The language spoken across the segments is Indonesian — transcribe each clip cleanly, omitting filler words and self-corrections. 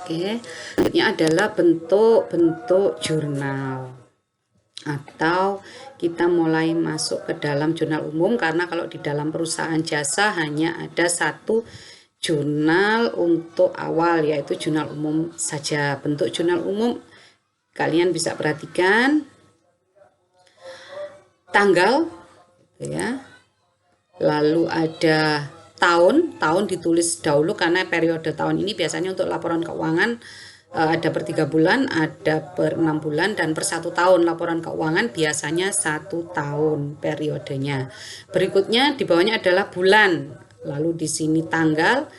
Oke, selanjutnya adalah bentuk-bentuk jurnal, atau kita mulai masuk ke dalam jurnal umum, karena kalau di dalam perusahaan jasa hanya ada satu jurnal untuk awal, yaitu jurnal umum saja. Bentuk jurnal umum kalian bisa perhatikan tanggal, ya. Lalu ada tahun ditulis dahulu karena periode tahun ini biasanya untuk laporan keuangan ada per 3 bulan, ada per 6 bulan, dan per 1 tahun. Laporan keuangan biasanya 1 tahun periodenya. Berikutnya di bawahnya adalah bulan, lalu di sini tanggal,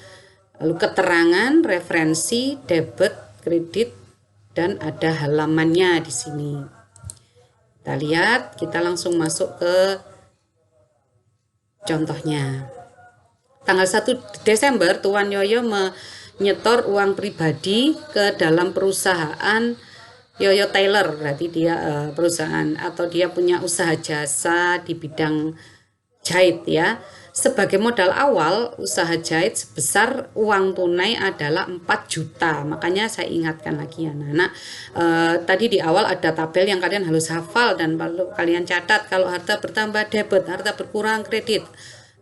lalu keterangan, referensi, debit, kredit, dan ada halamannya di sini. Kita lihat, kita langsung masuk ke contohnya. Tanggal 1 Desember Tuan Yoyo menyetor uang pribadi ke dalam perusahaan Yoyo Tailor. Berarti dia perusahaan atau dia punya usaha jasa di bidang jahit, ya. Sebagai modal awal usaha jahit sebesar uang tunai adalah 4 juta. Makanya saya ingatkan lagi ya anak-anak, tadi di awal ada tabel yang kalian harus hafal dan perlu kalian catat. Kalau harta bertambah debit, harta berkurang kredit,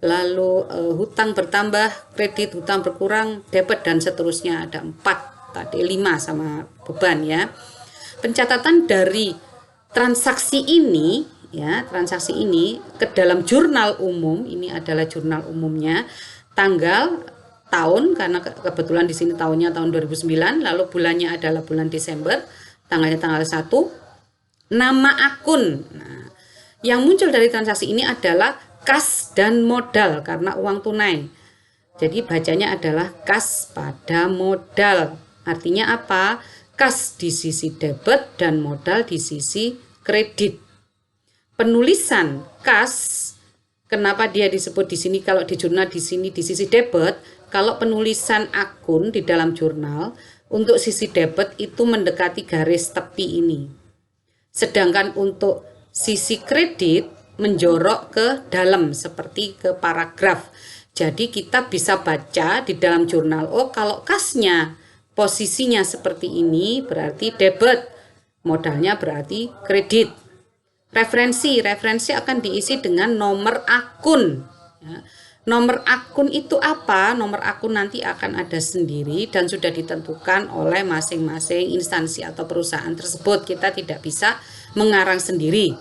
lalu hutang bertambah kredit, hutang berkurang debit, dan seterusnya. Ada 4, tadi 5 sama beban, ya. Pencatatan dari transaksi ini, ya, transaksi ini ke dalam jurnal umum, ini adalah jurnal umumnya, tanggal, tahun, karena kebetulan di sini tahunnya tahun 2009, lalu bulannya adalah bulan Desember, tanggalnya tanggal 1, nama akun. Nah, yang muncul dari transaksi ini adalah kas dan modal karena uang tunai. Jadi bacanya adalah kas pada modal. Artinya apa? Kas di sisi debit dan modal di sisi kredit. Penulisan kas, kenapa dia disebut di sini kalau di jurnal di sini di sisi debit? Kalau penulisan akun di dalam jurnal untuk sisi debit itu mendekati garis tepi ini. Sedangkan untuk sisi kredit menjorok ke dalam seperti ke paragraf. Jadi kita bisa baca di dalam jurnal, oh kalau kasnya posisinya seperti ini berarti debit, modalnya berarti kredit. Referensi akan diisi dengan nomor akun, ya. Nomor akun itu apa? Nomor akun nanti akan ada sendiri dan sudah ditentukan oleh masing-masing instansi atau perusahaan tersebut. Kita tidak bisa mengarang sendiri.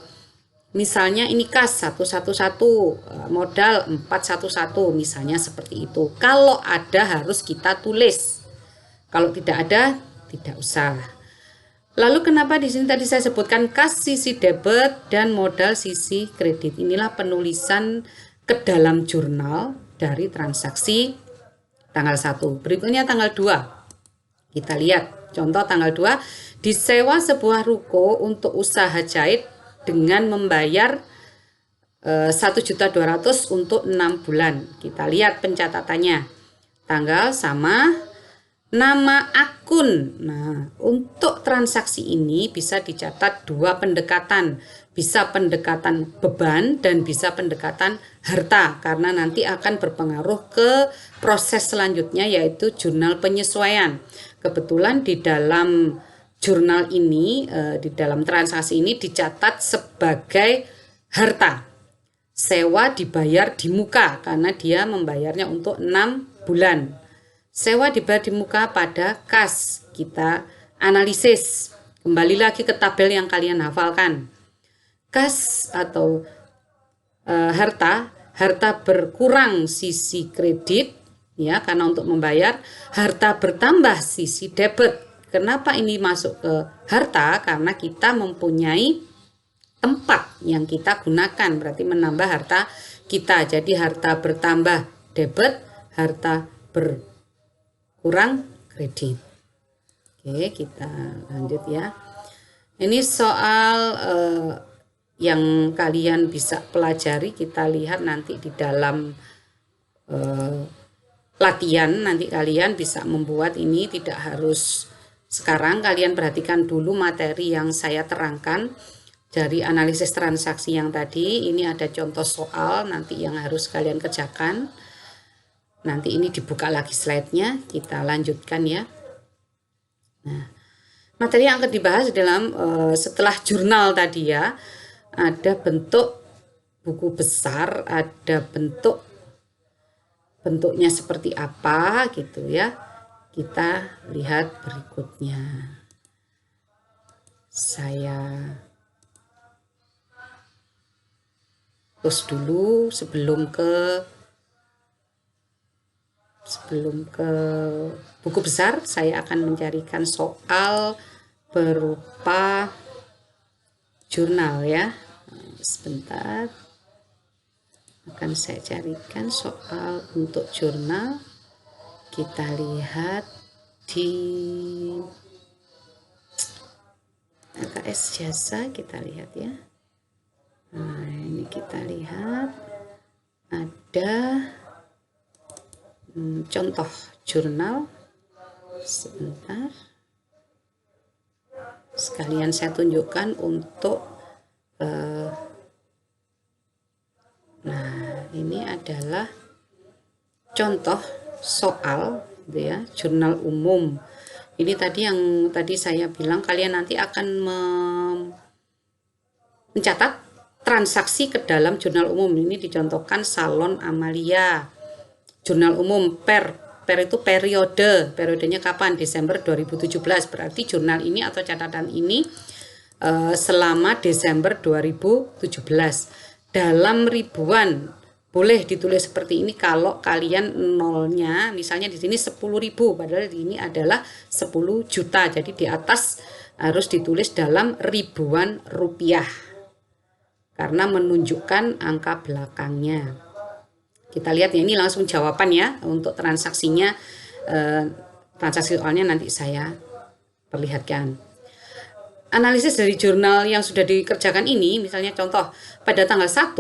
Misalnya ini kas 111, modal 411, misalnya seperti itu. Kalau ada harus kita tulis. Kalau tidak ada, tidak usah. Lalu kenapa di sini tadi saya sebutkan kas sisi debit dan modal sisi kredit? Inilah penulisan ke dalam jurnal dari transaksi tanggal 1. Berikutnya tanggal 2. Kita lihat contoh tanggal 2, disewa sebuah ruko untuk usaha jahit dengan membayar 1.200.000 untuk 6 bulan. Kita lihat pencatatannya. Tanggal sama nama akun. Nah, untuk transaksi ini bisa dicatat 2 pendekatan. Bisa pendekatan beban dan bisa pendekatan harta, karena nanti akan berpengaruh ke proses selanjutnya yaitu jurnal penyesuaian. Kebetulan di dalam jurnal ini, di dalam transaksi ini dicatat sebagai harta. Sewa dibayar di muka karena dia membayarnya untuk 6 bulan. Sewa dibayar di muka pada kas. Kita analisis. Kembali lagi ke tabel yang kalian hafalkan. Kas atau harta berkurang sisi kredit, ya, karena untuk membayar. Harta bertambah sisi debit. Kenapa ini masuk ke harta? Karena kita mempunyai tempat yang kita gunakan, berarti menambah harta kita. Jadi harta bertambah debit, harta berkurang kredit. Oke, kita lanjut ya. Ini soal yang kalian bisa pelajari, kita lihat nanti di dalam latihan. Nanti kalian bisa membuat ini, tidak harus sekarang. Kalian perhatikan dulu materi yang saya terangkan dari analisis transaksi yang tadi. Ini ada contoh soal nanti yang harus kalian kerjakan. Nanti ini dibuka lagi slide-nya, kita lanjutkan ya. Nah, materi yang akan dibahas dalam setelah jurnal tadi ya, ada bentuk buku besar, ada bentuknya seperti apa gitu ya. Kita lihat berikutnya. Saya terus dulu sebelum ke buku besar, saya akan mencarikan soal berupa jurnal ya. Sebentar, akan saya carikan soal untuk jurnal. Kita lihat di LKS Jasa, kita lihat ya. Nah, ini kita lihat ada contoh jurnal. Sebentar, sekalian saya tunjukkan untuk nah, ini adalah contoh soal gitu ya, jurnal umum. Ini tadi yang tadi saya bilang, kalian nanti akan mencatat transaksi ke dalam jurnal umum. Ini dicontohkan Salon Amalia. Jurnal umum per itu periodenya kapan? Desember 2017. Berarti jurnal ini atau catatan ini selama Desember 2017. Dalam ribuan, boleh ditulis seperti ini kalau kalian nolnya misalnya di sini 10.000, padahal ini adalah 10 juta. Jadi di atas harus ditulis dalam ribuan rupiah karena menunjukkan angka belakangnya. Kita lihat ya, ini langsung jawaban ya untuk transaksinya. Transaksi soalnya nanti saya perlihatkan. Analisis dari jurnal yang sudah dikerjakan ini, misalnya contoh pada tanggal 1,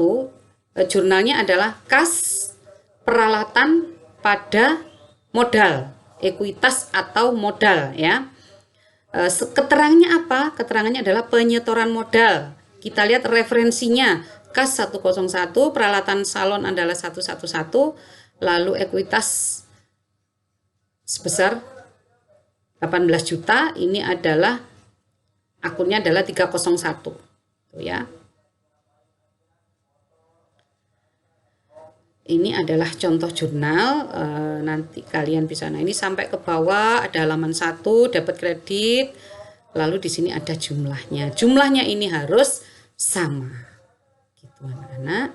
jurnalnya adalah kas peralatan pada modal, ekuitas atau modal ya. Keterangannya apa? Keterangannya adalah penyetoran modal. Kita lihat referensinya, kas 101, peralatan salon adalah 111, lalu ekuitas sebesar 18 juta, ini adalah akunnya adalah 301 tuh ya. Ini adalah contoh jurnal, nanti kalian bisa, nah ini sampai ke bawah ada halaman 1 dapat kredit, lalu di sini ada jumlahnya. Jumlahnya ini harus sama gitu anak-anak.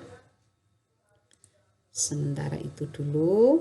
Sementara itu dulu.